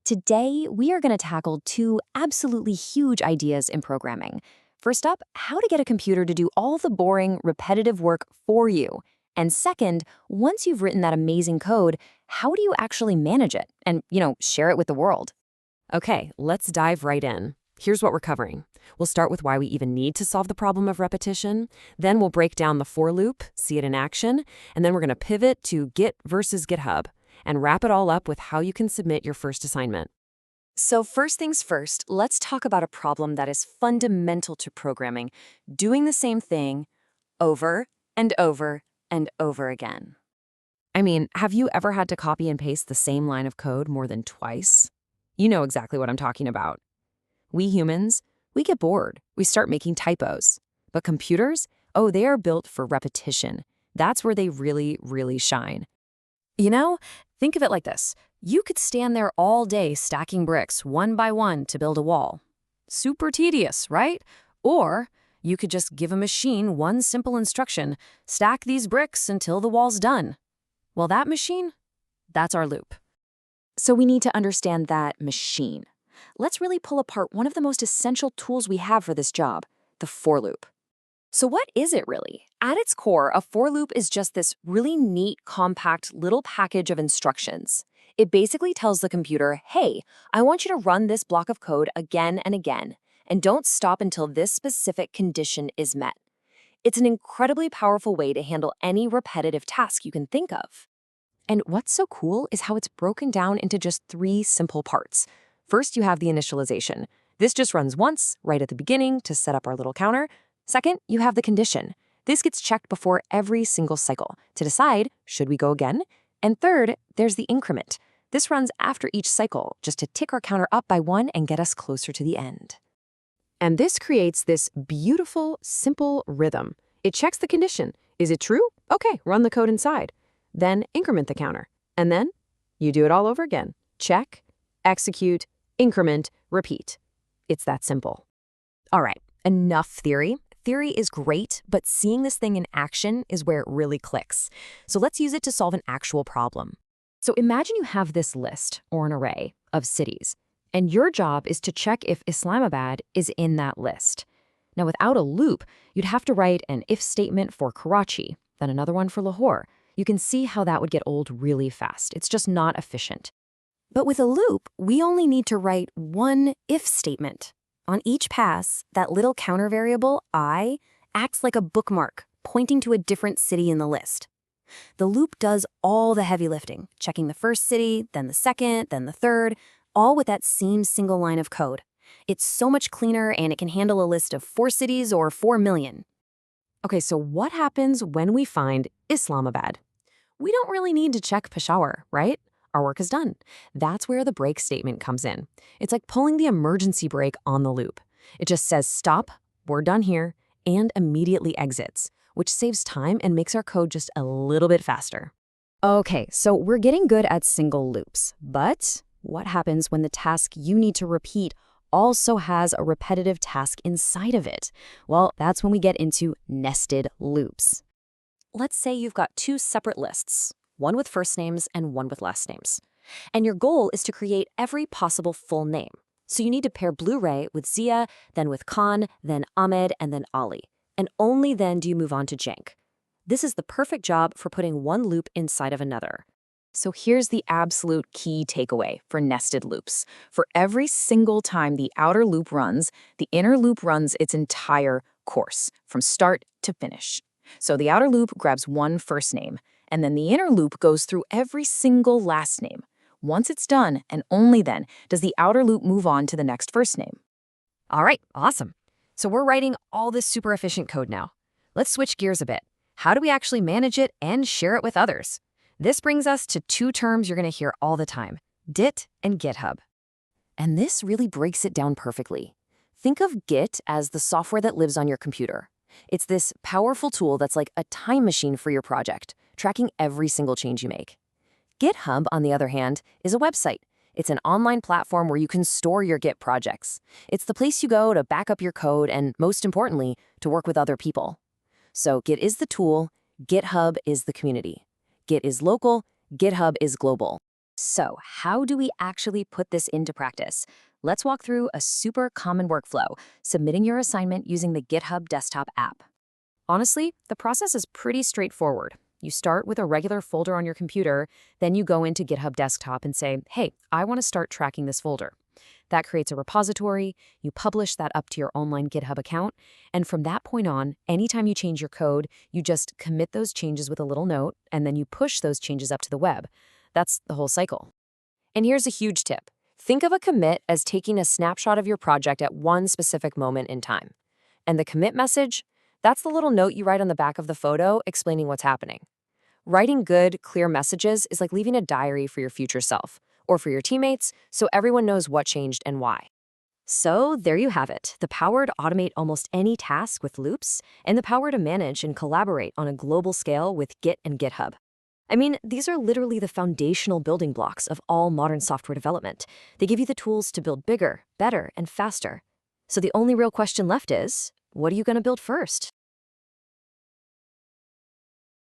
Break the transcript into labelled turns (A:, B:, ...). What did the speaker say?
A: Today, we are going to tackle two absolutely huge ideas in programming. First up, how to get a computer to do all the boring, repetitive work for you. And second, once you've written that amazing code, how do you actually manage it and, share it with the world?
B: Okay, let's dive right in. Here's what we're covering. We'll start with why we even need to solve the problem of repetition. Then we'll break down the for loop, see it in action, and then we're going to pivot to Git versus GitHub and wrap it all up with how you can submit your first assignment.
A: So first things first, let's talk about a problem that is fundamental to programming, doing the same thing over and over and over again.
B: I mean, have you ever had to copy and paste the same line of code more than twice? You know exactly what I'm talking about. We humans, we get bored. We start making typos. But computers, oh, they are built for repetition. That's where they really, really shine. Think of it like this. You could stand there all day stacking bricks one by one to build a wall. Super tedious, right? Or you could just give a machine one simple instruction, stack these bricks until the wall's done. Well, that machine, that's our loop.
A: So we need to understand that machine. Let's really pull apart one of the most essential tools we have for this job, the for loop. So what is it really? At its core, a for loop is just this really neat, compact little package of instructions. It basically tells the computer, hey, I want you to run this block of code again and again, and don't stop until this specific condition is met. It's an incredibly powerful way to handle any repetitive task you can think of. And what's so cool is how it's broken down into just three simple parts. First, you have the initialization. This just runs once, right at the beginning, to set up our little counter. Second, you have the condition. This gets checked before every single cycle to decide, should we go again? And third, there's the increment. This runs after each cycle, just to tick our counter up by one and get us closer to the end.
B: And this creates this beautiful, simple rhythm. It checks the condition. Is it true? Okay, run the code inside. Then increment the counter. And then you do it all over again. Check, execute, increment, repeat. It's that simple.
A: All right, enough theory. Theory is great, but seeing this thing in action is where it really clicks. So let's use it to solve an actual problem. So imagine you have this list, or an array, of cities, and your job is to check if Islamabad is in that list. Now, without a loop, you'd have to write an if statement for Karachi, then another one for Lahore. You can see how that would get old really fast. It's just not efficient. But with a loop, we only need to write one if statement. On each pass, that little counter variable, I, acts like a bookmark, pointing to a different city in the list. The loop does all the heavy lifting, checking the first city, then the second, then the third, all with that same single line of code. It's so much cleaner, and it can handle a list of 4 cities or 4 million.
B: Okay, so what happens when we find Islamabad? We don't really need to check Peshawar, right? Our work is done. That's where the break statement comes in. It's like pulling the emergency brake on the loop. It just says, stop, we're done here, and immediately exits, which saves time and makes our code just a little bit faster.
A: Okay, so we're getting good at single loops, but what happens when the task you need to repeat also has a repetitive task inside of it? Well, that's when we get into nested loops. Let's say you've got 2 separate lists, one with first names and one with last names. And your goal is to create every possible full name. So you need to pair Blu-ray with Zia, then with Khan, then Ahmed, and then Ali. And only then do you move on to Cenk. This is the perfect job for putting one loop inside of another. So here's the absolute key takeaway for nested loops. For every single time the outer loop runs, the inner loop runs its entire course, from start to finish. So the outer loop grabs one first name, and then the inner loop goes through every single last name. Once it's done, and only then, does the outer loop move on to the next first name.
B: All right, awesome. So we're writing all this super efficient code now. Let's switch gears a bit. How do we actually manage it and share it with others? This brings us to 2 terms you're going to hear all the time, Git and GitHub.
A: And this really breaks it down perfectly. Think of Git as the software that lives on your computer. It's this powerful tool that's like a time machine for your project, tracking every single change you make. GitHub, on the other hand, is a website. It's an online platform where you can store your Git projects. It's the place you go to back up your code and, most importantly, to work with other people. So Git is the tool, GitHub is the community. Git is local, GitHub is global. So, how do we actually put this into practice? Let's walk through a super common workflow, submitting your assignment using the GitHub desktop app. Honestly, the process is pretty straightforward. You start with a regular folder on your computer, then you go into GitHub Desktop and say, hey, I want to start tracking this folder. That creates a repository, you publish that up to your online GitHub account, and from that point on, anytime you change your code, you just commit those changes with a little note, and then you push those changes up to the web. That's the whole cycle.
B: And here's a huge tip. Think of a commit as taking a snapshot of your project at one specific moment in time. And the commit message? That's the little note you write on the back of the photo explaining what's happening. Writing good, clear messages is like leaving a diary for your future self, or for your teammates, so everyone knows what changed and why.
A: So there you have it, the power to automate almost any task with loops, and the power to manage and collaborate on a global scale with Git and GitHub. I mean, these are literally the foundational building blocks of all modern software development. They give you the tools to build bigger, better, and faster. So the only real question left is, what are you going to build first?